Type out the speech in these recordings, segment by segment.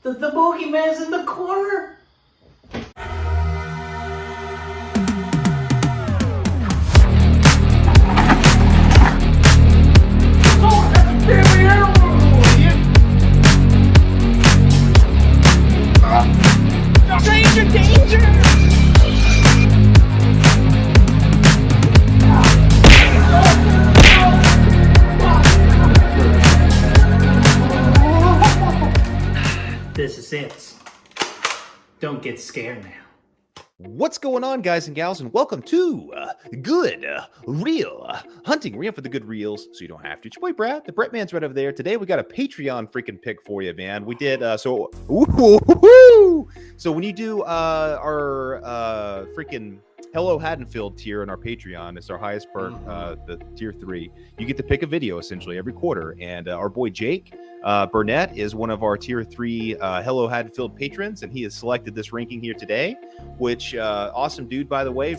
The boogeyman's in the corner. Oh, that's a family heirloom, you Danger, danger! This is it. Don't get scared now. What's going on, guys and gals, and welcome to Good Real Hunting. We're in for the good reels, so you don't have to. It's your boy Brad. The Brett Man's right over there. Today we got a Patreon freaking pick for you, man. We did so when you do our freaking Hello Haddonfield tier in our Patreon, it's our highest perk, the tier 3. You get to pick a video essentially every quarter, and our boy Jake Burnette is one of our tier 3 Hello Haddonfield patrons, and he has selected this ranking here today, which awesome dude, by the way.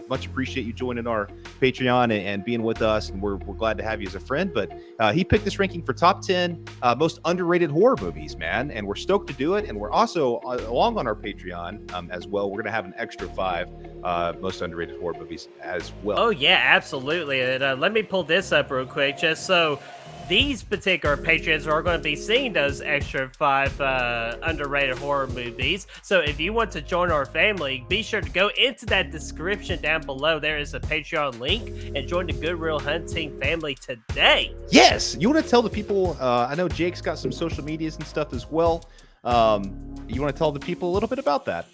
Much appreciate you joining our Patreon and being with us, and we're glad to have you as a friend. But he picked this ranking for top 10 most underrated horror movies, man, and we're stoked to do it. And we're also along on our Patreon as well. We're gonna have an extra 5 most underrated horror movies as well. Oh yeah, absolutely. And let me pull this up real quick, just so these particular patrons are going to be seeing those extra 5 underrated horror movies. So if you want to join our family, be sure to go into that description down below. There is a Patreon link, and join the Good Real Hunting family today. Yes, you want to tell the people, I know Jake's got some social medias and stuff as well. You want to tell the people a little bit about that?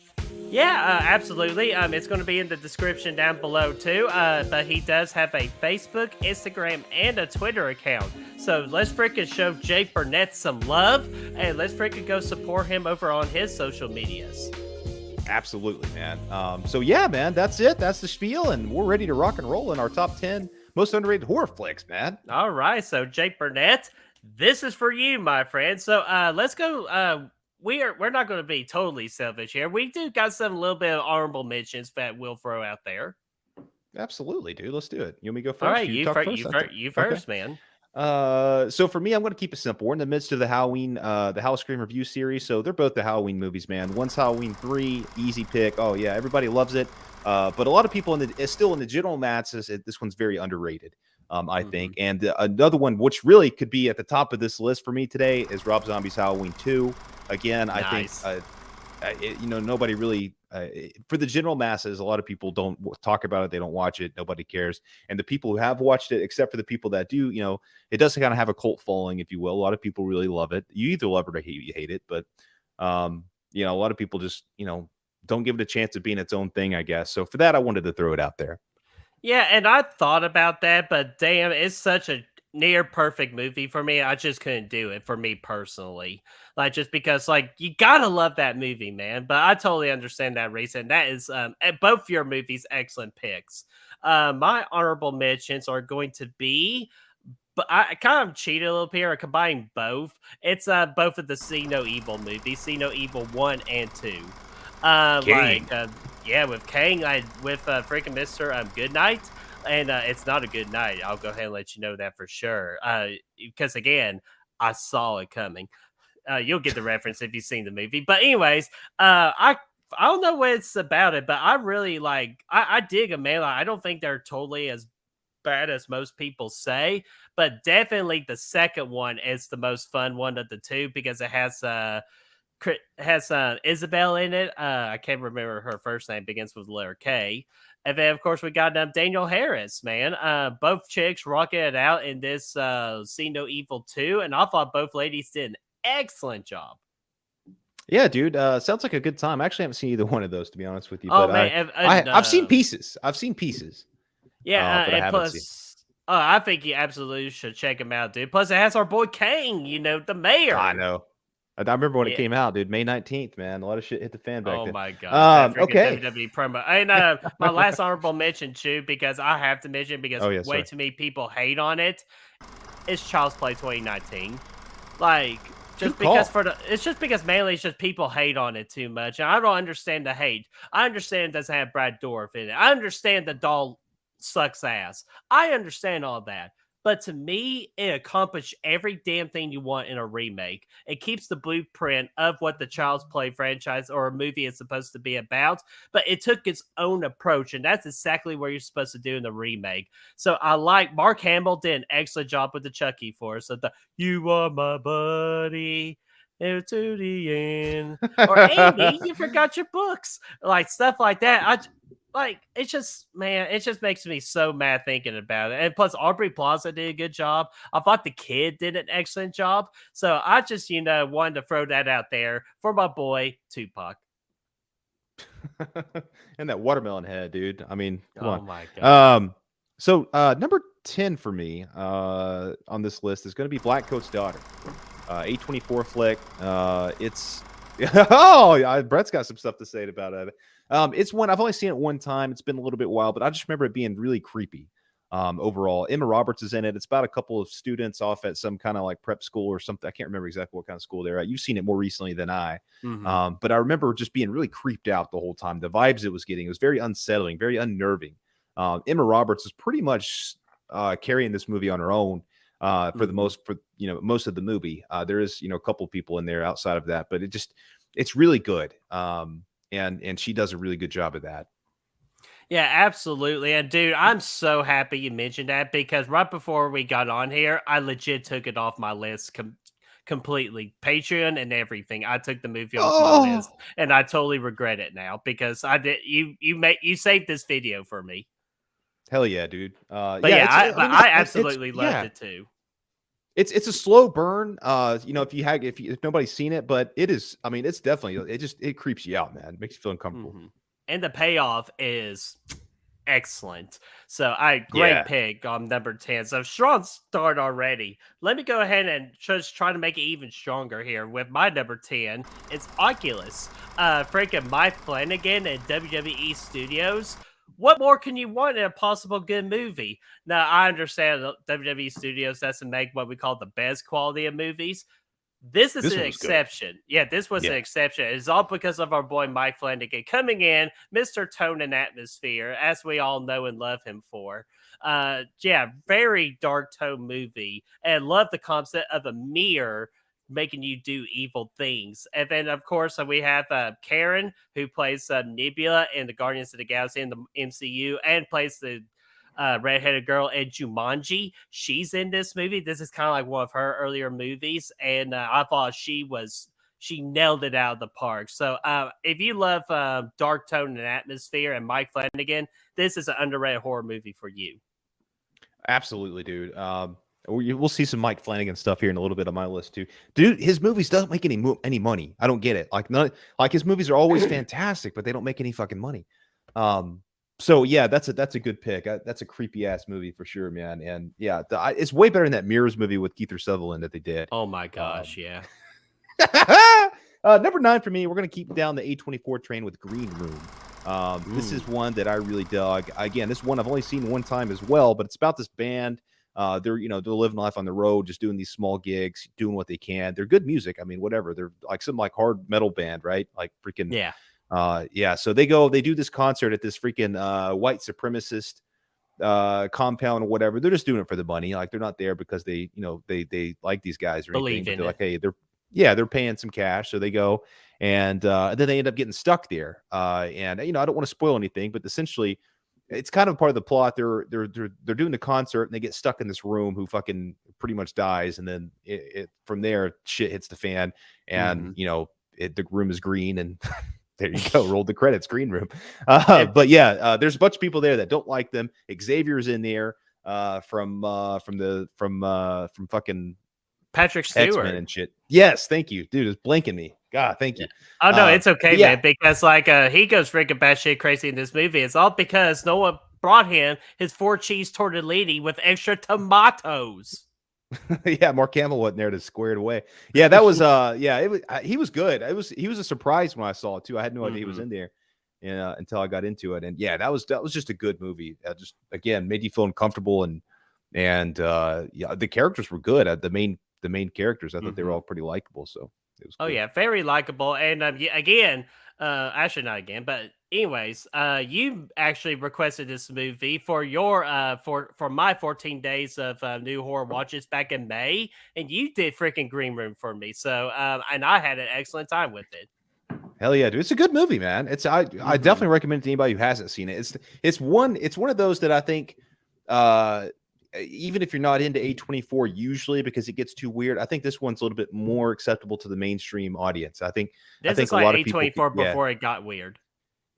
Yeah, absolutely. It's going to be in the description down below too. But he does have a Facebook, Instagram, and a Twitter account. So let's freaking show Jake Burnette some love, and let's freaking go support him over on his social medias. Absolutely, man. So yeah, man, that's it. That's the spiel, and we're ready to rock and roll in our top 10 most underrated horror flicks, man. All right, so Jake Burnette, this is for you, my friend. So let's go. We're not going to be totally selfish here. We do got some little bit of honorable mentions that we'll throw out there. Absolutely, dude. Let's do it. You want me to go first? All right, you first, okay. man. So for me, I'm going to keep it simple. We're in the midst of the Halloween, the Howl Scream review series. So they're both the Halloween movies, man. One's Halloween 3, easy pick. Oh yeah, everybody loves it. But a lot of people still in the general masses, this one's very underrated. I think. And another one, which really could be at the top of this list for me today, is Rob Zombie's Halloween 2. Again, nice. I think, nobody really, for the general masses, a lot of people don't talk about it. They don't watch it. Nobody cares. And the people who have watched it, except for the people that do, it does kind of have a cult following, if you will. A lot of people really love it. You either love it or you hate it. But, a lot of people just, don't give it a chance of being its own thing, I guess. So for that, I wanted to throw it out there. Yeah, and I thought about that, but damn, it's such a near perfect movie for me. I just couldn't do it for me personally. Like, just because, you gotta love that movie, man. But I totally understand that reason. That is both your movies excellent picks. My honorable mentions are going to be, but I kind of cheated a little here. I combined both. It's both of the See No Evil movies, See No Evil 1 and 2. Yeah, with Kang, with freaking Mr. Goodnight, and it's not a good night. I'll go ahead and let you know that for sure. Because again, I saw it coming. You'll get the reference if you've seen the movie. But anyways, I don't know what it's about it, but I really I dig them, man. I don't think they're totally as bad as most people say, but definitely the second one is the most fun one of the two because it has Isabel in it. I can't remember her first name, begins with the letter K. And then, of course, we got Daniel Harris, man. Both chicks rocking it out in this See No Evil 2. And I thought both ladies did an excellent job. Yeah, dude. Sounds like a good time. I actually haven't seen either one of those, to be honest with you. Oh, but man. I've seen pieces. Yeah, but and plus, I think you absolutely should check them out, dude. Plus, it has our boy Kang, the mayor. I know. I remember when it came out, dude. May 19th, man. A lot of shit hit the fan back then. Oh my god! Okay. WWE promo. And my last honorable mention too, because I have to mention because way too many people hate on it. It's Child's Play 2019. It's just because mainly it's just people hate on it too much, and I don't understand the hate. I understand it doesn't have Brad Dourif in it. I understand the doll sucks ass. I understand all that. but to me, it accomplished every damn thing you want in a remake. It keeps the blueprint of what the Child's Play franchise or a movie is supposed to be about, but it took its own approach, and that's exactly what you're supposed to do in the remake. So I like Mark Hamill did an excellent job with the Chucky for us. So the "You are my buddy." To the end, or Amy, you forgot your books, like stuff like that. Like it's just, man, it just makes me so mad thinking about it. And plus, Aubrey Plaza did a good job. I thought the kid did an excellent job. So I just, wanted to throw that out there for my boy Tupac. And that watermelon head, dude. I mean, come Oh on. my god. So number 10 for me on this list is going to be Blackcoats Daughter. A24 flick. It's Brett's got some stuff to say about it. It's one I've only seen it one time. It's been a little bit while, but I just remember it being really creepy. Overall, Emma Roberts is in it. It's about a couple of students off at some kind of like prep school or something. I can't remember exactly what kind of school they're at. You've seen it more recently than I. But I remember just being really creeped out the whole time. The vibes it was getting, it was very unsettling, very unnerving. Emma Roberts is pretty much carrying this movie on her own. For most of the movie. There is, a couple people in there outside of that, but it's really good. And she does a really good job of that. Yeah, absolutely. And dude, I'm so happy you mentioned that because right before we got on here, I legit took it off my list completely. Patreon and everything. I took the movie off my list, and I totally regret it now because I did. You saved this video for me. Hell yeah, dude. But I absolutely loved it too. It's a slow burn. If nobody's seen it, but it is. I mean, it's definitely it creeps you out, man. It makes you feel uncomfortable. And the payoff is excellent. So great pick on number 10. So strong start already. Let me go ahead and just try to make it even stronger here with my number 10. It's Oculus. Freaking Mike Flanagan and WWE Studios. What more can you want in a possible good movie? Now, I understand that WWE Studios doesn't make what we call the best quality of movies. This is an exception. Good. Yeah, this was an exception. It's all because of our boy Mike Flanagan coming in, Mr. Tone and Atmosphere, as we all know and love him for. Very dark tone movie. And love the concept of a mirror making you do evil things. And then, of course, we have Karen, who plays Nebula in the Guardians of the Galaxy in the MCU and plays the redheaded girl in Jumanji. She's in this movie. This is kind of like one of her earlier movies, and I thought she nailed it out of the park. So if you love dark tone and atmosphere and Mike Flanagan, this is an underrated horror movie for you. Absolutely, dude. We'll see some Mike Flanagan stuff here in a little bit on my list too. Dude, his movies don't make any money. I don't get it. Like his movies are always fantastic, but they don't make any fucking money. So yeah, that's a good pick. That's a creepy ass movie for sure, man. And yeah, it's way better than that Mirrors movie with Kiefer Sutherland that they did. Oh my gosh, yeah. Number 9 for me, we're gonna keep down the A24 train with Green Room. This is one that I really dug. Again, this one I've only seen one time as well, but it's about this band. They're living life on the road, just doing these small gigs, doing what they can. They're good music. I mean, whatever. They're like some like hard metal band, right? Like freaking So they do this concert at this freaking white supremacist compound or whatever. They're just doing it for the money. Like they're not there because they like these guys or anything. They're like, hey, they're paying some cash, so they go and then they end up getting stuck there. And I don't want to spoil anything, but essentially it's kind of part of the plot. They're doing the concert and they get stuck in this room who fucking pretty much dies, and then it from there shit hits the fan, and the room is green and there you go. Rolled the credits, Green Room. But yeah, there's a bunch of people there that don't like them. Xavier's in there from fucking Patrick Stewart X-Men and shit. Yes, thank you, dude. It's blanking me. God, thank you. Oh no, it's okay, man. Because he goes freaking batshit crazy in this movie. It's all because no one brought him his 4-cheese tortellini with extra tomatoes. Yeah, Mark Hamill wasn't there to square it away. Yeah, that was he was good. He was a surprise when I saw it too. I had no idea he was in there until I got into it. And yeah, that was just a good movie. Just again made you feel uncomfortable, and the characters were good. The main characters, I thought they were all pretty likable. So it was cool. Oh yeah, very likable. And again, Actually, not again, but anyways, you actually requested this movie for your for my 14 days of new horror watches back in May, and you did freaking Green Room for me. So, and I had an excellent time with it. Hell yeah, dude! It's a good movie, man. I definitely recommend it to anybody who hasn't seen it. It's one of those that I think, even if you're not into A24 usually because it gets too weird, I think this one's a little bit more acceptable to the mainstream audience. I think Is a like lot of people, A24 yeah, before it got weird.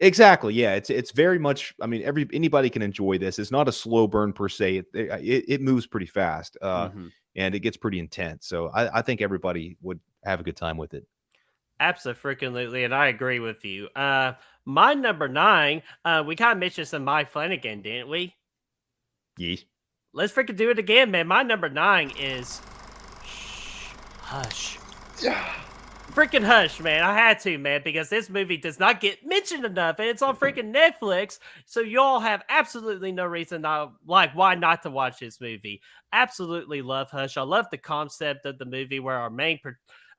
exactly, yeah. It's very much. I mean, anybody can enjoy this. It's not a slow burn per se. It moves pretty fast, and it gets pretty intense. So I think everybody would have a good time with it. Absolutely, and I agree with you. My number 9, we kind of mentioned some Mike Flanagan, didn't we? Yeah. Let's freaking do it again, man. My number 9 is Hush. Freaking Hush, man. I had to, man, because this movie does not get mentioned enough, and it's on freaking Netflix. So y'all have absolutely no reason why not to watch this movie. Absolutely love Hush. I love the concept of the movie where our main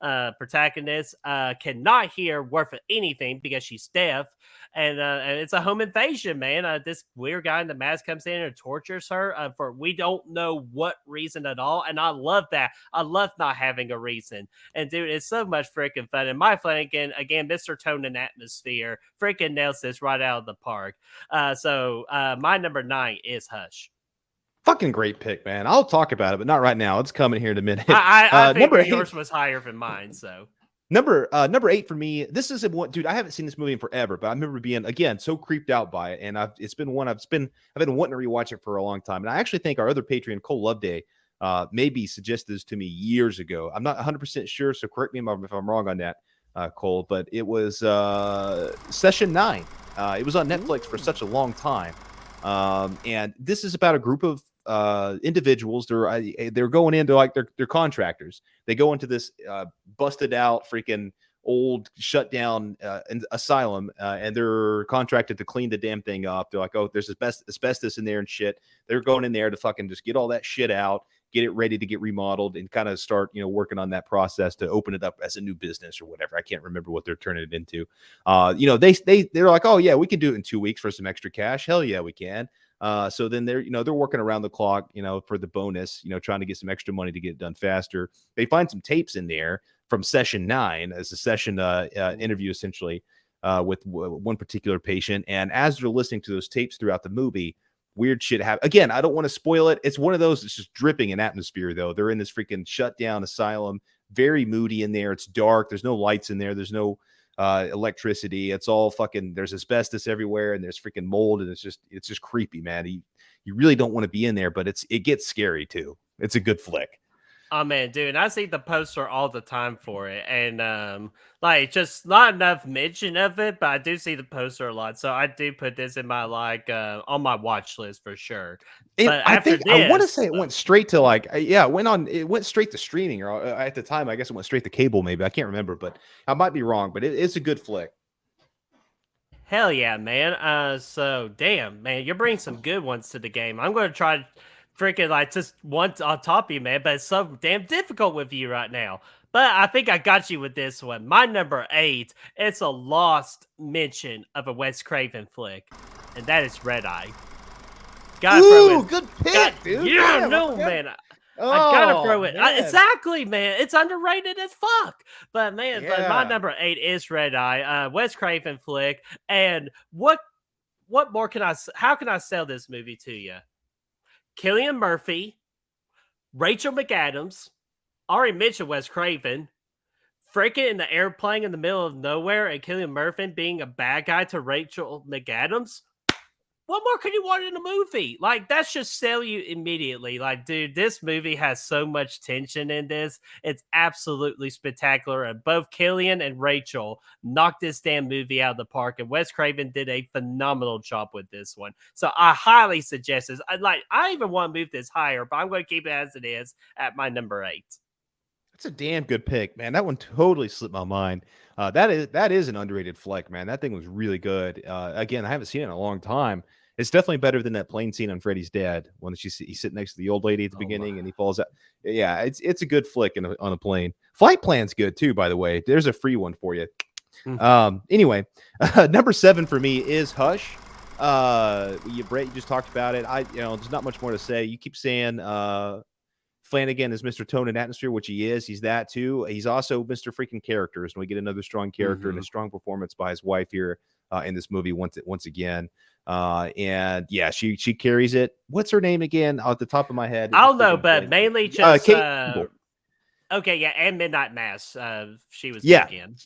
protagonist cannot hear worth of anything because she's deaf, and it's a home invasion, man. This weird guy in the mask comes in and tortures her for we don't know what reason at all, and I love that. I love not having a reason, and dude, it's so much freaking fun. And Mike Flanagan, again, Mr. Tone and Atmosphere, freaking nails this right out of the park. So my number 9 is Hush. Fucking great pick, man. I'll talk about it, but not right now. It's coming here in a minute. I think number yours 8, was higher than mine, so. number 8 for me. This is one, dude. I haven't seen this movie in forever, but I remember being again so creeped out by it, and it's been one I've been wanting to rewatch it for a long time. And I actually think our other Patreon, Cole Loveday, maybe suggested this to me years ago. I'm not 100% sure, so correct me if I'm wrong on that, Cole. But it was Session 9. It was on Netflix for such a long time, and this is about a group of individuals. They're going into like they're contractors. They go into this busted out freaking old shut down asylum, and they're contracted to clean the damn thing up. They're like, oh, there's asbestos in there and shit. They're going in there to fucking just get all that shit out, get it ready to get remodeled, and kind of start working on that process to open it up as a new business or whatever. I can't remember what they're turning it into. They're like, oh yeah, we can do it in 2 weeks for some extra cash. Hell yeah, we can. So then they're working around the clock, for the bonus, trying to get some extra money to get it done faster. They find some tapes in there from Session 9 as a session interview, essentially, with one particular patient. And as they're listening to those tapes throughout the movie, weird shit happens. Again, I don't want to spoil it. It's one of those that's just dripping in atmosphere, though. They're in this freaking shut down asylum, very moody in there. It's dark. There's no lights in there. There's no electricity. It's all fucking, there's asbestos everywhere, and there's freaking mold, and it's just creepy, man. You really don't want to be in there, but it gets scary too. It's a good flick. Oh man, dude, and I see the poster all the time for it, and just not enough mention of it, but I do see the poster a lot, so I do put this in my on my watch list for sure. But I want to say it went straight to it went straight to streaming, or at the time I guess it went straight to cable, maybe. I can't remember, but I might be wrong. But it's a good flick. Hell yeah, man. So damn, man, you're bringing some good ones to the game. I'm gonna try freaking just one on top of you, man, but it's so damn difficult with you right now. But I think I got you with this one. My number 8, it's a lost mention of a Wes Craven flick, and that is Red Eye. Ooh, good pick, dude. Yeah, no, man. I gotta throw it. Exactly, man. It's underrated as fuck. But man, but my number 8 is Red Eye, Wes Craven flick. And what more how can I sell this movie to you? Cillian Murphy, Rachel McAdams, already mentioned Wes Craven, freaking in the airplane in the middle of nowhere, and Cillian Murphy being a bad guy to Rachel McAdams. What more could you want in a movie? That's just sell you immediately. Dude, this movie has so much tension in this. It's absolutely spectacular. And both Cillian and Rachel knocked this damn movie out of the park. And Wes Craven did a phenomenal job with this one. So I highly suggest this. I even want to move this higher, but I'm going to keep it as it is at my number 8. That's a damn good pick, man. That one totally slipped my mind. That is an underrated flick, man. That thing was really good. Again, I haven't seen it in a long time. It's definitely better than that plane scene on Freddy's Dead when he's sitting next to the old lady at the beginning and he falls out. Yeah, it's a good flick on a plane. Flight Plan's good too, by the way. There's a free one for you. Anyway, number 7 for me is Hush. Brett, you just talked about it. There's not much more to say. You keep saying Flanagan is Mr. Tone and Atmosphere, which he is. He's that too. He's also Mr. freaking Characters, and we get another strong character and a strong performance by his wife here in this movie once again. And yeah, she carries it. What's her name again? Off the top of my head, I don't know, but mainly just Kate. Okay, yeah, and Midnight Mass. She was yeah. again.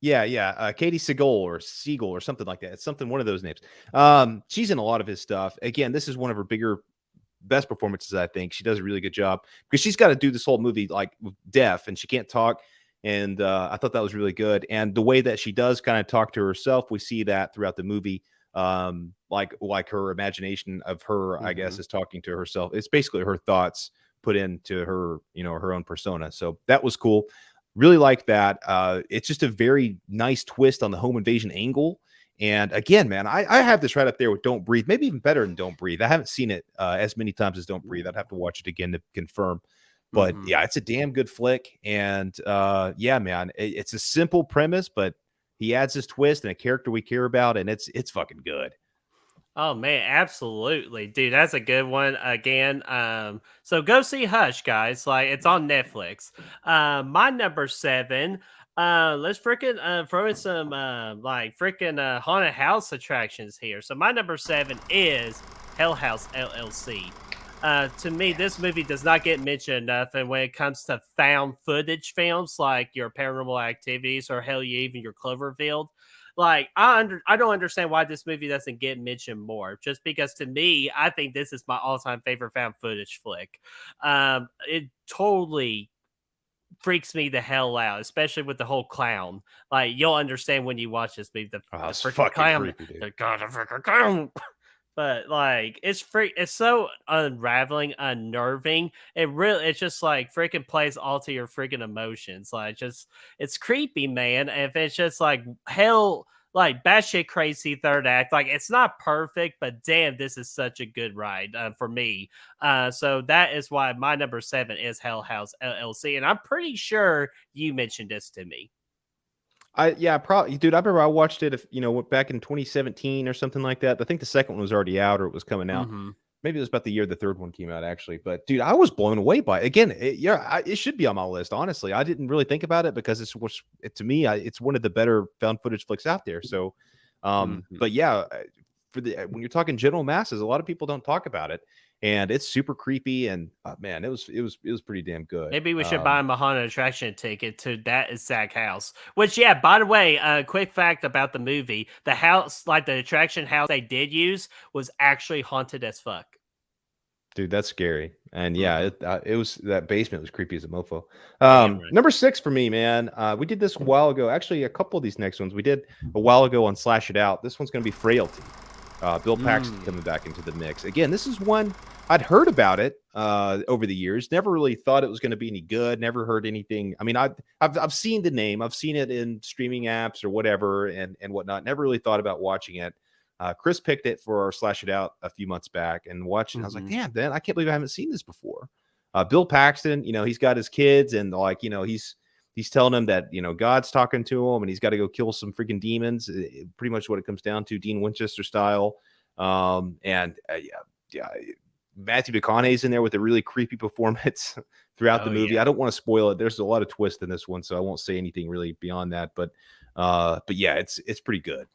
Yeah. Katie Siegel or something like that. It's one of those names. She's in a lot of his stuff. Again, this is one of her best performances, I think. She does a really good job because she's got to do this whole movie like deaf and she can't talk. And I thought that was really good. And the way that she does kind of talk to herself, we see that throughout the movie. Like her imagination of her, I guess, is talking to herself. It's basically her thoughts put into her, her own persona. So that was cool. Really like that. It's just a very nice twist on the home invasion angle. And again, man, I have this right up there with Don't Breathe, maybe even better than Don't Breathe. I haven't seen it as many times as Don't Breathe. I'd have to watch it again to confirm. But yeah, it's a damn good flick. And yeah, man, it's a simple premise, but he adds this twist and a character we care about, and it's fucking good. Oh man, absolutely, dude. That's a good one. Again, so go see Hush, guys. Like it's on Netflix. My number 7. Let's freaking throw in some haunted house attractions here. So my number 7 is Hell House LLC. To me, this movie does not get mentioned enough. And when it comes to found footage films like your Paranormal Activities or hell, even your Cloverfield, like I don't understand why this movie doesn't get mentioned more. Just because to me, I think this is my all-time favorite found footage flick. It totally freaks me the hell out, especially with the whole clown. Like you'll understand when you watch this movie. The freaking clown, creepy, the god of freaking clown. But like it's so unraveling, unnerving. It's just like freaking plays all to your freaking emotions. Like it's creepy, man. If it's just like hell, like batshit crazy third act, like it's not perfect, but damn, this is such a good ride for me. So that is why my number 7 is Hell House LLC, and I'm pretty sure you mentioned this to me. Probably, dude. I remember I watched it, back in 2017 or something like that. I think the second one was already out or it was coming out. Maybe it was about the year the third one came out, actually. But dude, I was blown away by it. Again. It should be on my list. Honestly, I didn't really think about it because to me, it's one of the better found footage flicks out there. So, but yeah, when you're talking general masses, a lot of people don't talk about it. And it's super creepy, and man, it was pretty damn good. Maybe we should buy him a haunted attraction ticket to that exact house. Which, yeah, by the way, quick fact about the movie: the house, like the attraction house they did use, was actually haunted as fuck. Dude, that's scary. And yeah, it was, that basement was creepy as a mofo. Right. Number 6 for me, man. We did this a while ago. Actually, a couple of these next ones we did a while ago on Slash It Out. This one's going to be Frailty. Bill Paxton coming back into the mix. Again, this is one I'd heard about it over the years. Never really thought it was going to be any good. Never heard anything. I mean, I've seen the name. I've seen it in streaming apps or whatever and whatnot. Never really thought about watching it. Chris picked it for our Slash It Out a few months back and watched it. I was like, damn, man, I can't believe I haven't seen this before. Bill Paxton, he's got his kids and he's telling them that, God's talking to him and he's got to go kill some freaking demons. Pretty much what it comes down to, Dean Winchester style. Yeah, Matthew McConaughey's in there with a really creepy performance throughout the movie. Yeah. I don't want to spoil it. There's a lot of twist in this one, so I won't say anything really beyond that. But yeah, it's pretty good.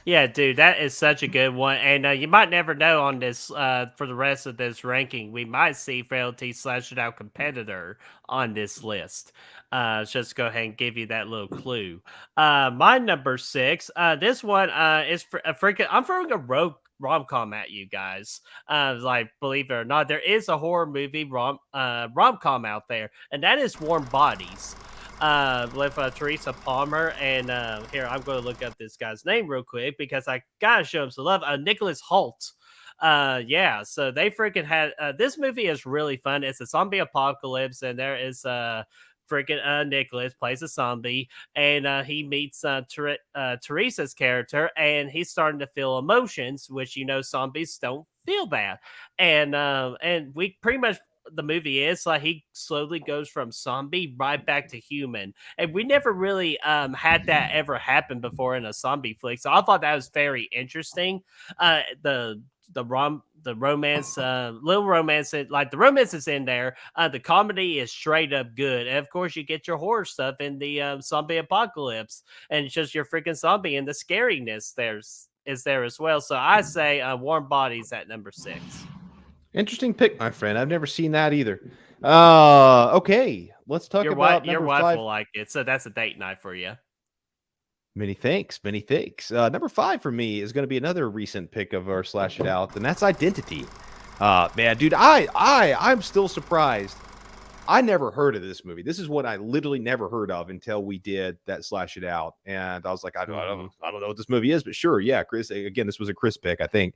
Yeah, dude, that is such a good one. And you might never know on this, for the rest of this ranking, we might see Frailty Slash It Out competitor on this list. Just go ahead and give you that little clue. My number 6, this one is I'm throwing a rogue rom-com at you guys. Like, believe it or not, there is a horror movie rom-com out there, and that is Warm Bodies. With Teresa Palmer, and here I'm going to look up this guy's name real quick because I gotta show him some love. Nicholas Hoult. Yeah, so they freaking had this movie is really fun. It's a zombie apocalypse, and there is freaking Nicholas plays a zombie, and he meets Teresa's character, and he's starting to feel emotions, which zombies don't feel that, and we pretty much the movie is. Like he slowly goes from zombie right back to human, and we never really had that ever happen before in a zombie flick. So I thought that was very interesting. The romance, little romance, like the romance is in there. The comedy is straight up good, and of course you get your horror stuff in the zombie apocalypse, and it's just your freaking zombie, and the scariness is there as well. So I say Warm Bodies at number 6. Interesting pick, my friend. I've never seen that either. Okay, let's talk about Your number wife 5. will like it, so that's a date night for you. Many thanks, many thanks. Number 5 for me is going to be another recent pick of our Slash It Out, and that's Identity. Man, dude, I'm still surprised. I never heard of this movie. This is what I literally never heard of until we did that Slash It Out, and I was like, I don't know what this movie is, but sure, yeah, Chris. Again, this was a Chris pick, I think.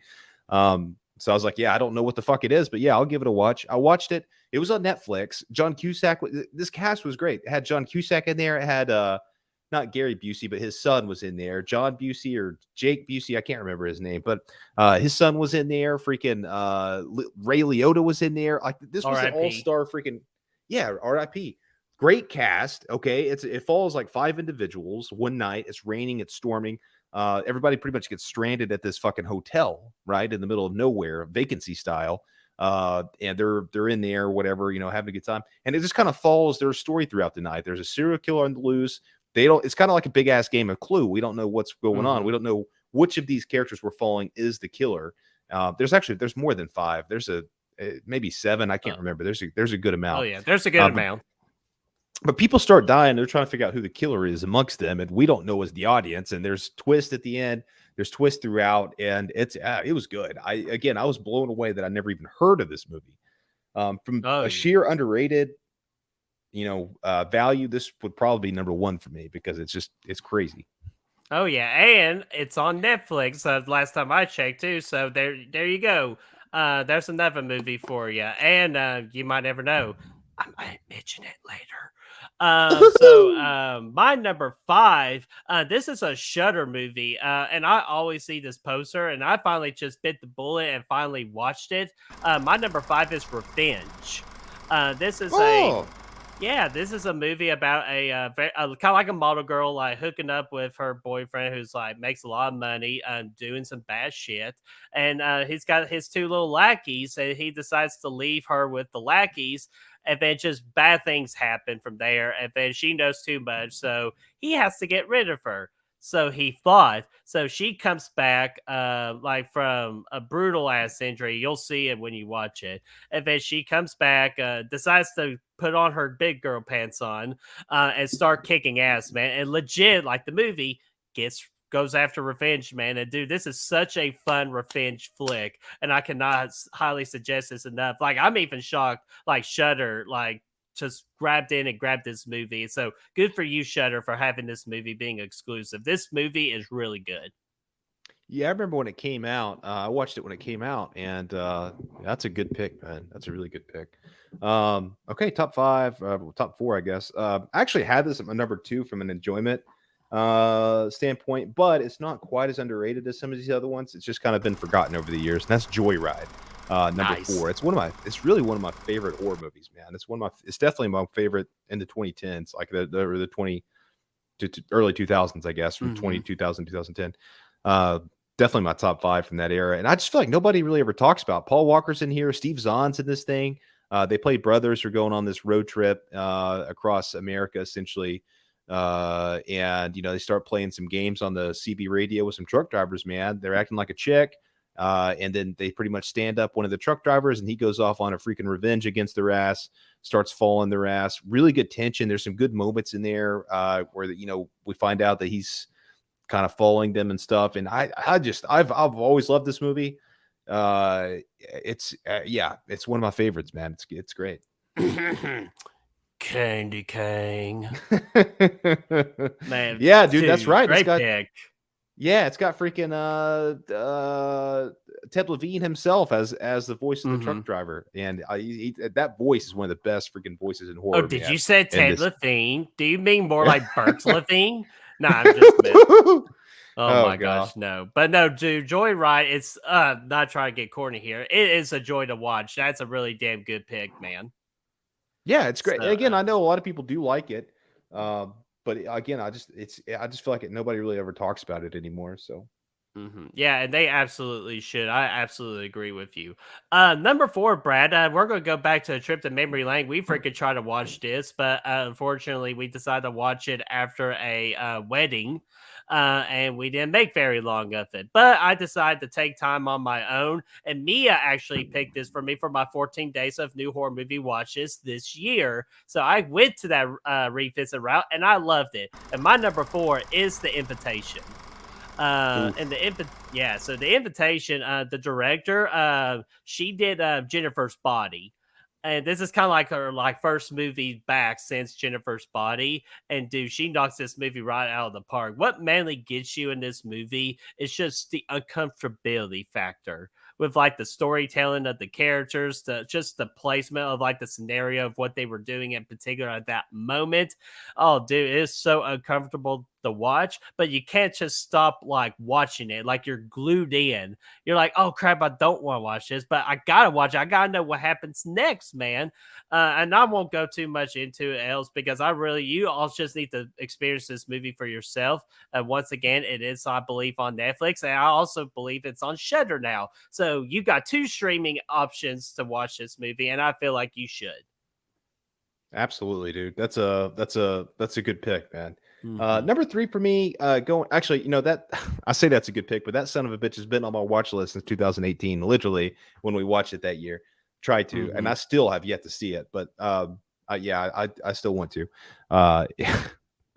So I was like, yeah, I don't know what the fuck it is, but yeah, I'll give it a watch. I watched it. It was on Netflix. John Cusack. This cast was great. It had John Cusack in there. It had not Gary Busey, but his son was in there. John Busey or Jake Busey, I can't remember his name, but his son was in there. Freaking Ray Liotta was in there. Like this was an all-star freaking R.I.P. Great cast. Okay, it follows like 5 individuals one night. It's raining. It's storming. Everybody pretty much gets stranded at this fucking hotel, right in the middle of nowhere, vacancy style. And they're in there, whatever, having a good time. And it just kind of follows their story throughout the night. There's a serial killer on the loose. It's kind of like a big ass game of Clue. We don't know what's going on. We don't know which of these characters we're following is the killer. There's more than 5. There's maybe 7. I can't remember. There's a good amount. Oh yeah, there's a good amount. But people start dying. They're trying to figure out who the killer is amongst them, and we don't know as the audience. And there's twist at the end. There's twist throughout, and it was good. I was blown away that I never even heard of this movie. From a sheer underrated, value, this would probably be number 1 for me because it's crazy. Oh yeah, and it's on Netflix. Last time I checked too. So there you go. There's another movie for you, and you might never know. I might mention it later. My number 5, this is a Shudder movie, and I always see this poster, and I finally just bit the bullet and finally watched it. My number 5 is Revenge. This is this is a movie about a kind of like a model girl, like hooking up with her boyfriend who's like makes a lot of money and doing some bad shit. And he's got his 2 little lackeys, and he decides to leave her with the lackeys. And then just bad things happen from there. And then she knows too much, so he has to get rid of her. So he thought. So she comes back like from a brutal ass injury. You'll see it when you watch it. And then she comes back, decides to put on her big girl pants on and start kicking ass, man. And legit, like the movie, goes after revenge, man. And dude, this is such a fun revenge flick, and I cannot highly suggest this enough. Like I'm even shocked, like Shudder, like just grabbed this movie. So good for you, Shudder, for having this movie being exclusive. This movie is really good. Yeah, I remember when it came out. I watched it when it came out, and that's a good pick, man. That's a really good pick. Okay, top 5, top 4, I guess. I actually had this at my number 2 from an enjoyment standpoint, but it's not quite as underrated as some of these other ones. It's just kind of been forgotten over the years, and that's Joyride. Number 4. It's really one of my favorite horror movies, man. It's definitely my favorite in the 2010s, like the 20 to early 2000s, I guess, from 2000, 2010. Definitely my top 5 from that era. And I just feel like nobody really ever talks about Paul Walker's in here. Steve Zahn's in this thing. They play brothers who are going on this road trip across America, essentially. And they start playing some games on the CB radio with some truck drivers, man. They're acting like a chick. And then they pretty much stand up one of the truck drivers, and he goes off on a freaking revenge against their ass, starts falling their ass. Really good tension. There's some good moments in there where we find out that he's kind of following them and stuff. And I've always loved this movie. It's one of my favorites, man. It's great. Candy Cane. Man, yeah, dude, that's right. Great pick. Yeah, it's got freaking Ted Levine himself as the voice of the truck driver, and that voice is one of the best freaking voices in horror. Oh, did you say Ted Levine? Do you mean more like Bert Levine? No, I'm just Oh Oh my god. gosh, no. But no, dude, Joyride, it's not trying to get corny here. It is a joy to watch. That's a really damn good pick, man. Yeah, it's great. So Again, I know a lot of people do like it, but again, I just feel like nobody really ever talks about it anymore. So Yeah, and they absolutely should. I absolutely agree with you. Number four, Brad. We're gonna go back to a trip to memory lane. We freaking tried to watch this, but unfortunately, we decided to watch it after a wedding, and we didn't make very long of it. But I decided to take time on my own, and Mia actually picked this for me for my 14 days of new horror movie watches this year. So I went to that revisit route, and I loved it. And my number four is The Invitation. oof. And so the invitation, the director, she did Jennifer's Body. And this is kind of like her first movie back since Jennifer's Body. And dude, she knocks this movie right out of the park. What mainly gets you in this movie is just the uncomfortability factor with like the storytelling of the characters, just the placement of like the scenario of what they were doing in particular at that moment. Oh, dude, it's so uncomfortable to watch, but you can't just stop like watching it. Like you're glued in. You're like, oh crap, I don't want to watch this, but I gotta watch it. I gotta know what happens next, man. And I won't go too much into it else because you all just need to experience this movie for yourself. Once again, it is, I believe, on Netflix, and I also believe it's on Shudder now. So you got two streaming options to watch this movie, and I feel like you should. Absolutely, dude. That's a good pick, man. hmm Number three for me, going actually, that I say that's a good pick, but that son of a bitch has been on my watch list since 2018, literally when we watched it that year. Tried to, and hmm I still have yet to see it, but yeah, I still want to.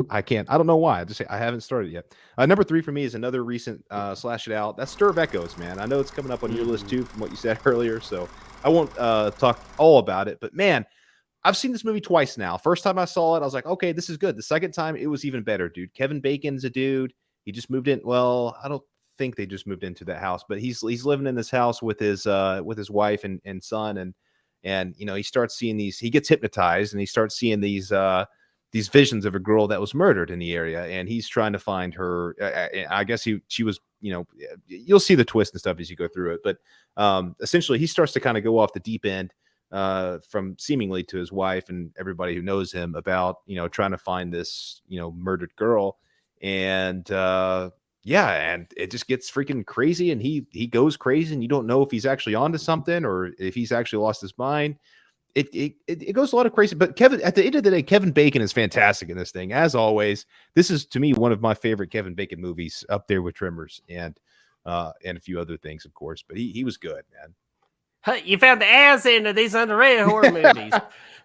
I can't. I don't know why. I just say I haven't started yet. Number three for me is another recent slash it out. That's Stir of Echoes, man. I know it's coming up on your list hmm too, from what you said earlier, so I won't talk all about it. But man, I've seen this movie twice now. First time I saw it, I was like, okay, this is good. The second time, it was even better, dude. Kevin Bacon's a dude. He just moved in. Well, I don't think they just moved into that house, but he's living in this house with his wife and son, and he starts seeing these. He gets hypnotized and he starts seeing these visions of a girl that was murdered in the area, and he's trying to find her. I guess she was. You'll see the twist and stuff as you go through it, but essentially, he starts to kind of go off the deep end from seemingly to his wife and everybody who knows him about trying to find this murdered girl, and yeah, and it just gets freaking crazy, and he goes crazy, and you don't know if he's actually onto something or if he's actually lost his mind. It goes a lot of crazy, but Kevin, at the end of the day, Kevin Bacon is fantastic in this thing, as always. This is to me one of my favorite Kevin Bacon movies, up there with Tremors and a few other things, of course, but he was good, man. Huh, you found the ass into these underrated horror movies.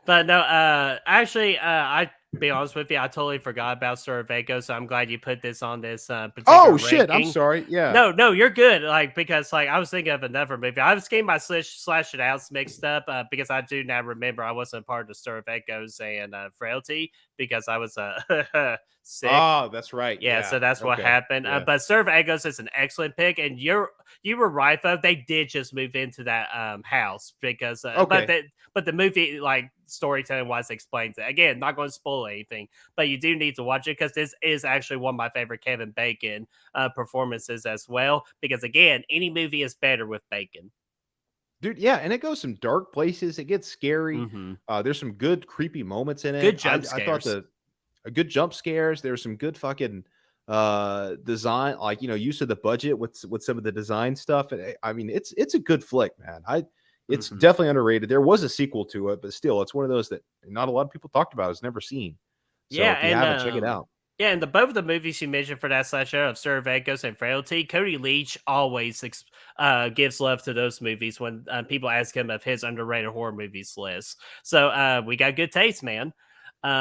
But no, I be honest with you, I totally forgot about Survego, so I'm glad you put this on this particular Oh shit, I'm ranking. sorry. Yeah. No, you're good. Like because like I was thinking of another movie. I was getting my slash it outs mixed up because I do now remember I wasn't part of the Stir of Echoes and Frailty because I was sick. Oh, that's right. Yeah, Yeah. so that's what Okay. happened. Yeah. But Serve Egos is an excellent pick, and you were right though. They did just move into that house because, Okay. but the movie like storytelling wise explains it. Again, not going to spoil anything, but you do need to watch it because this is actually one of my favorite Kevin Bacon performances as well. Because again, any movie is better with Bacon. Dude, yeah, and it goes some dark places. It gets scary. hmm There's some good creepy moments in Good it. jump I thought scares. a good jump scares. There's some good fucking design, like use of the budget with some of the design stuff. And I mean, it's a good flick, man. It's hmm definitely underrated. There was a sequel to it, but still, it's one of those that not a lot of people talked about. It's never seen. So Yeah, if you haven't, check it out. yeah, and the both of the movies you mentioned for that slasher of Serve Echoes and Frailty, Cody Leach always gives love to those movies when people ask him of his underrated horror movies list. So we got good taste, man.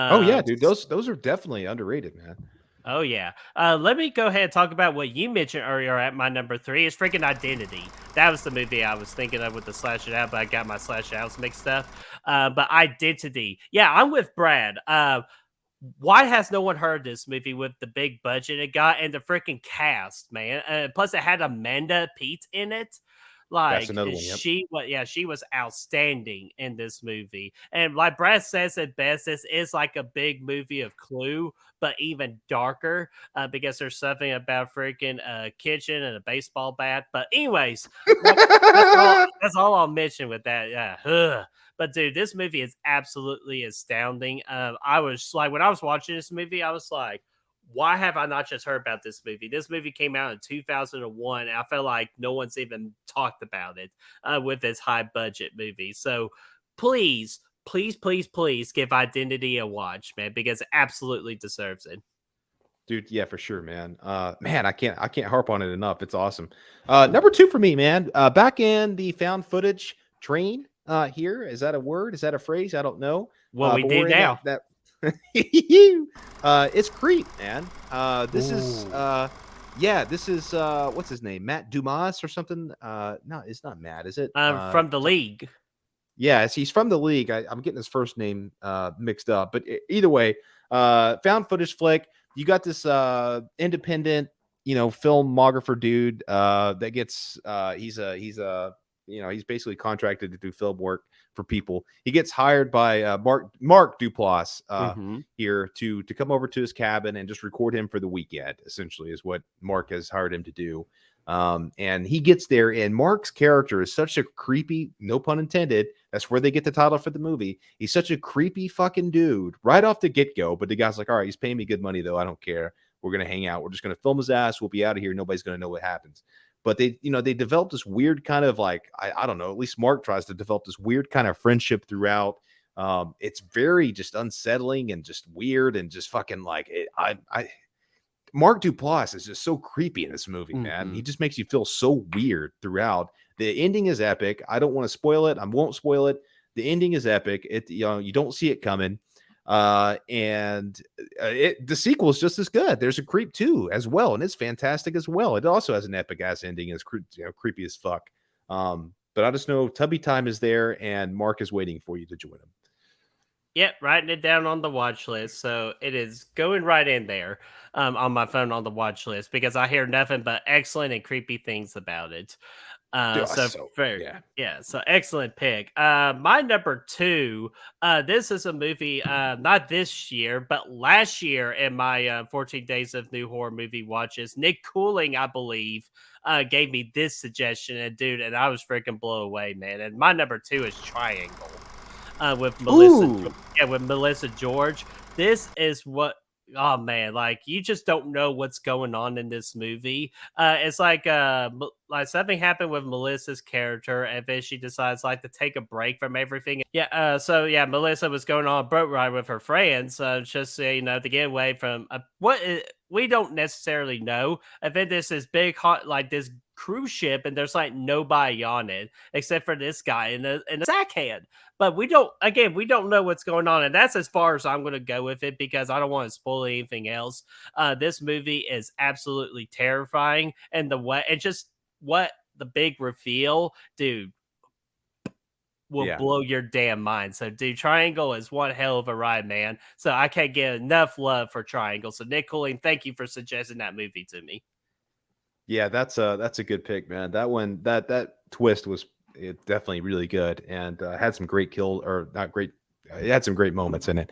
Oh yeah, Um, dude, those are definitely underrated, man. oh yeah. Let me go ahead and talk about what you mentioned earlier at my number three is freaking Identity. That was the movie I was thinking of with the slash it out, but I got my slash outs mixed up. But Identity, yeah, I'm with Brad. Why has no one heard this movie with the big budget it got and the freaking cast, man? Plus, it had Amanda Peet in it. Like another one. Yep. she was outstanding in this movie. And like Brad says it best, this is like a big movie of Clue, but even darker because there's something about freaking a kitchen and a baseball bat. But anyways, that's all I'll mention with that. Yeah. Ugh. But dude, this movie is absolutely astounding. I was like, when I was watching this movie, I was like, why have I not just heard about this movie? This movie came out in 2001. And I felt like no one's even talked about it with this high budget movie. So please, please give Identity a watch, man, because it absolutely deserves it. Dude, yeah, for sure, man. Man, I can't harp on it enough. It's awesome. Number 2 for me, man. Back in the found footage train. Here, is that a word? Is that a phrase? I don't know. What we But do we're in now. that it's Creep, man. This is what's his name? Matt Dumas or something? No, it's not Matt, is it? From the league. Yes, he's from the league. I'm getting his first name mixed up, but either way, found footage flick. You got this independent, filmographer dude that gets he's basically contracted to do film work for people. He gets hired by Mark Duplass here to come over to his cabin and just record him for the weekend. Essentially, is what Mark has hired him to do. And he gets there, and Mark's character is such a creepy, no pun intended. That's where they get the title for the movie. He's such a creepy fucking dude right off the get-go. But the guy's like, all right, he's paying me good money, though. I don't care. We're going to hang out. We're just going to film his ass. We'll be out of here. Nobody's going to know what happens. But they developed this weird kind of like, I don't know, at least Mark tries to develop this weird kind of friendship throughout. It's very just unsettling and just weird and just fucking like Mark Duplass is just so creepy in this movie, man. He just makes you feel so weird throughout. The ending is epic. I don't want to spoil it. I won't spoil it. The ending is epic. You don't see it coming. And the sequel is just as good. There's a Creep 2 as well, and it's fantastic as well. It also has an epic ass ending. It's creepy as fuck. But I just know Tubby Time is there, and Mark is waiting for you to join him. Yep, writing it down on the watch list. So it is going right in there on my phone on the watch list because I hear nothing but excellent and creepy things about it. So excellent pick. My number 2, this is a movie not this year, but last year in my 14 days of new horror movie watches. Nick Cooling, I believe, gave me this suggestion, and I was freaking blown away, man. And my number 2 is Triangle. With Melissa George. This is what, oh man, like you just don't know what's going on in this movie. It's like something happened with Melissa's character, and then she decides like to take a break from everything. Melissa was going on a boat ride with her friends, just to get away from we don't necessarily know. And then there's this big hot like this cruise ship, and there's like nobody on it except for this guy in a sack hand. But we don't know what's going on, and that's as far as I'm going to go with it because I don't want to spoil anything else. This movie is absolutely terrifying, and what the big reveal, dude, will blow your damn mind. So, dude, Triangle is one hell of a ride, man. So I can't get enough love for Triangle. So, Nick Cooling, thank you for suggesting that movie to me. Yeah, that's a good pick, man. That one, that twist was definitely really good and had some great it had some great moments in it.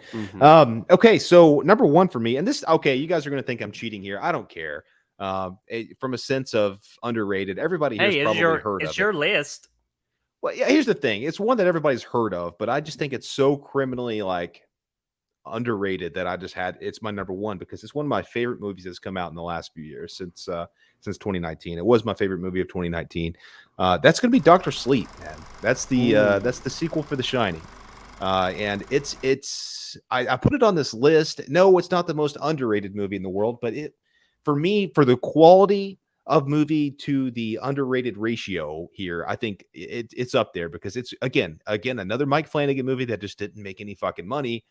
Okay, so number 1 for me, and you guys are going to think I'm cheating here. I don't care. From a sense of underrated, everybody here's probably heard of it. It's your list. Well, yeah, here's the thing. It's one that everybody's heard of, but I just think it's so criminally like underrated that it's my number 1 because it's one of my favorite movies that's come out in the last few years since 2019. It was my favorite movie of 2019. That's going to be Dr. Sleep, man. That's the sequel for The Shining. And I put it on this list. No, it's not the most underrated movie in the world, but for me, for the quality of movie to the underrated ratio here, I think it's up there because it's again another Mike Flanagan movie that just didn't make any fucking money.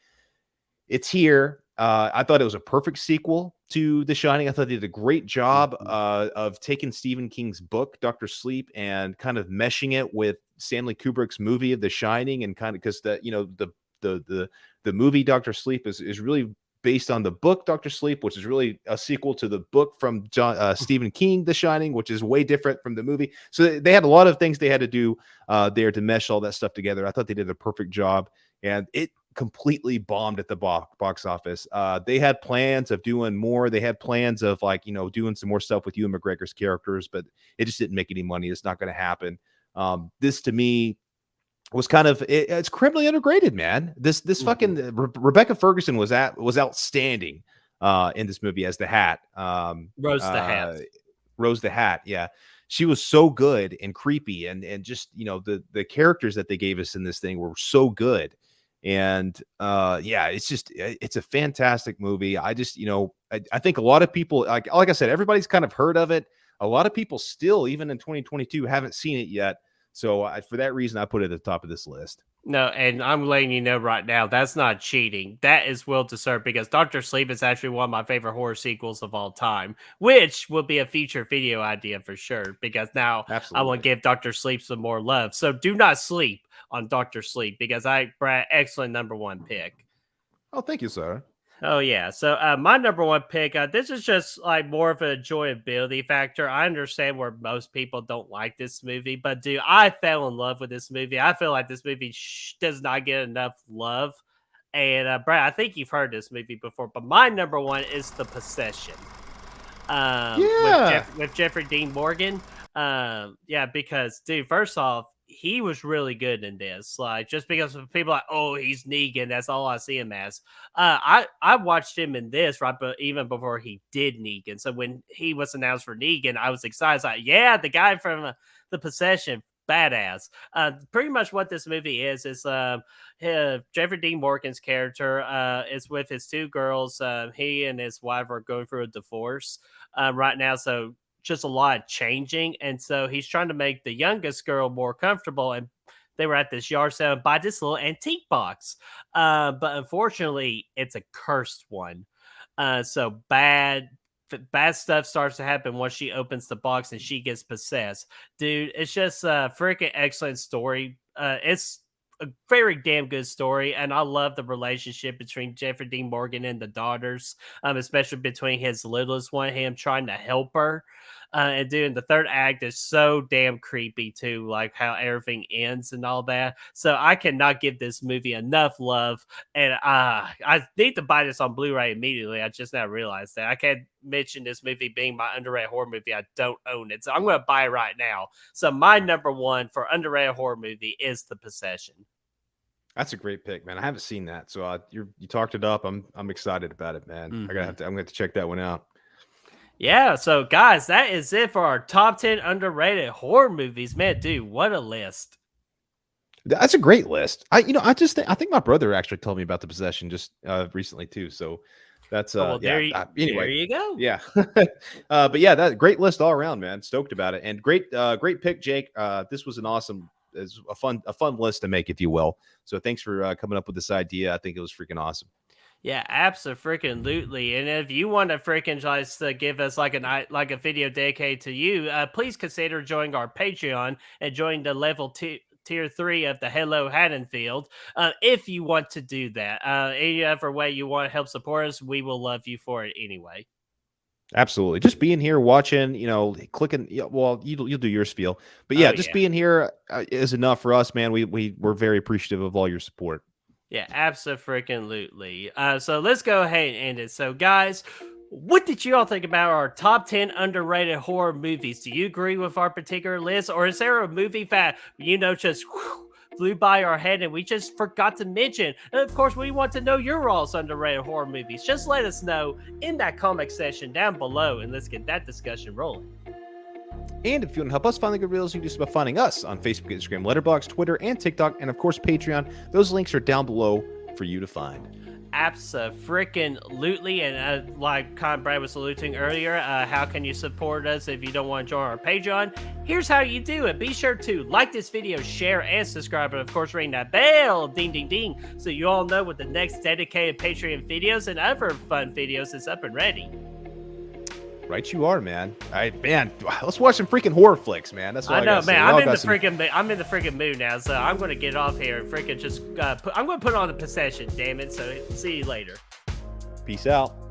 It's here. I thought it was a perfect sequel to The Shining. I thought they did a great job of taking Stephen King's book, Dr. Sleep, and kind of meshing it with Stanley Kubrick's movie of The Shining, and kind of because the movie Dr. Sleep is really based on the book Dr. Sleep, which is really a sequel to the book from Stephen King, The Shining, which is way different from the movie. So they had a lot of things they had to do there to mesh all that stuff together. I thought they did a perfect job, and it completely bombed at the box office. They had plans of doing more. They had plans of doing some more stuff with Ewan McGregor's characters, but it just didn't make any money. It's not going to happen. This to me was kind of it's criminally underrated, man. This fucking Rebecca Ferguson was outstanding in this movie as the Hat. Rose the Hat. Yeah. She was so good and creepy, and just the characters that they gave us in this thing were so good. And it's a fantastic movie. I just I think a lot of people, like I said, everybody's kind of heard of it. A lot of people still, even in 2022, haven't seen it yet. So for that reason, I put it at the top of this list. No, and I'm letting you know right now, that's not cheating. That is well deserved, because Dr. Sleep is actually one of my favorite horror sequels of all time, which will be a feature video idea for sure, because now I want to give Dr. Sleep some more love. So do not sleep on Dr. Sleep, because Brad, excellent number one pick. Oh, thank you, sir. Oh, yeah. So my number one pick, this is just like more of a enjoyability factor. I understand where most people don't like this movie, but dude, I fell in love with this movie. I feel like this movie does not get enough love. And Brad, I think you've heard this movie before, but my number one is The Possession. With Jeffrey Dean Morgan. Because dude, first off, he was really good in this. Like, just because of people like, oh, he's Negan, that's all I see him as. I watched him in this but even before he did Negan. So when he was announced for Negan, I was excited. Like, yeah, the guy from The Possession, badass. Pretty much what this movie is Jeffrey Dean Morgan's character is with his two girls. He and his wife are going through a divorce right now. So just a lot of changing, and so he's trying to make the youngest girl more comfortable, and they were at this yard sale and buy this little antique box, but unfortunately it's a cursed one. So bad stuff starts to happen once she opens the box and she gets possessed. Dude, it's just a freaking excellent story. It's a very damn good story, and I love the relationship between Jeffrey Dean Morgan and the daughters, especially between his littlest one, him trying to help her. And dude, the third act is so damn creepy too, like how everything ends and all that. So I cannot give this movie enough love, and I need to buy this on Blu-ray immediately. I just now realized that I can't mention this movie being my underrated horror movie. I don't own it, so I'm going to buy it right now. So my number one for underrated horror movie is The Possession. That's a great pick, man. I haven't seen that, so you talked it up. I'm excited about it, man. Mm-hmm. I'm gonna have to check that one out. Yeah, so guys, that is it for our top 10 underrated horror movies. Man, dude, what a list. That's a great list. I think my brother actually told me about The Possession just recently too. So that's anyway. There you go. Yeah. But yeah, that great list all around, man. Stoked about it. And great pick, Jake. This was a fun list to make, if you will. So thanks for coming up with this idea. I think it was freaking awesome. Yeah, absolutely. And if you want to freaking just give us like a video dedicated to you, please consider joining our Patreon and join the level tier 3 of the Hello Haddonfield. If you want to do that, any other way you want to help support us, we will love you for it anyway. Absolutely. Just being here, watching, clicking. Well, you'll do your spiel, but yeah, being here is enough for us, man. We're very appreciative of all your support. Yeah, absolutely. So let's go ahead and end it. So, guys, what did you all think about our top 10 underrated horror movies? Do you agree with our particular list, or is there a movie that just flew by our head and we just forgot to mention? And of course, we want to know your all's underrated horror movies. Just let us know in that comment section down below, and let's get that discussion rolling. And if you want to help us find the good reels, you can do so by finding us on Facebook, Instagram, Letterboxd, Twitter, and TikTok, and of course Patreon. Those links are down below for you to find. Absolutely. And like Brad was alluding earlier, how can you support us if you don't want to join our Patreon? Here's how you do it. Be sure to like this video, share, and subscribe, and of course ring that bell, ding ding ding, so you all know what the next dedicated Patreon videos and other fun videos is up and ready. Right, you are, man. Let's watch some freaking horror flicks, man. That's what I know, man. I'm in the freaking mood now, so I'm gonna get off here and freaking just I'm gonna put on The Possession. Damn it! So see you later. Peace out.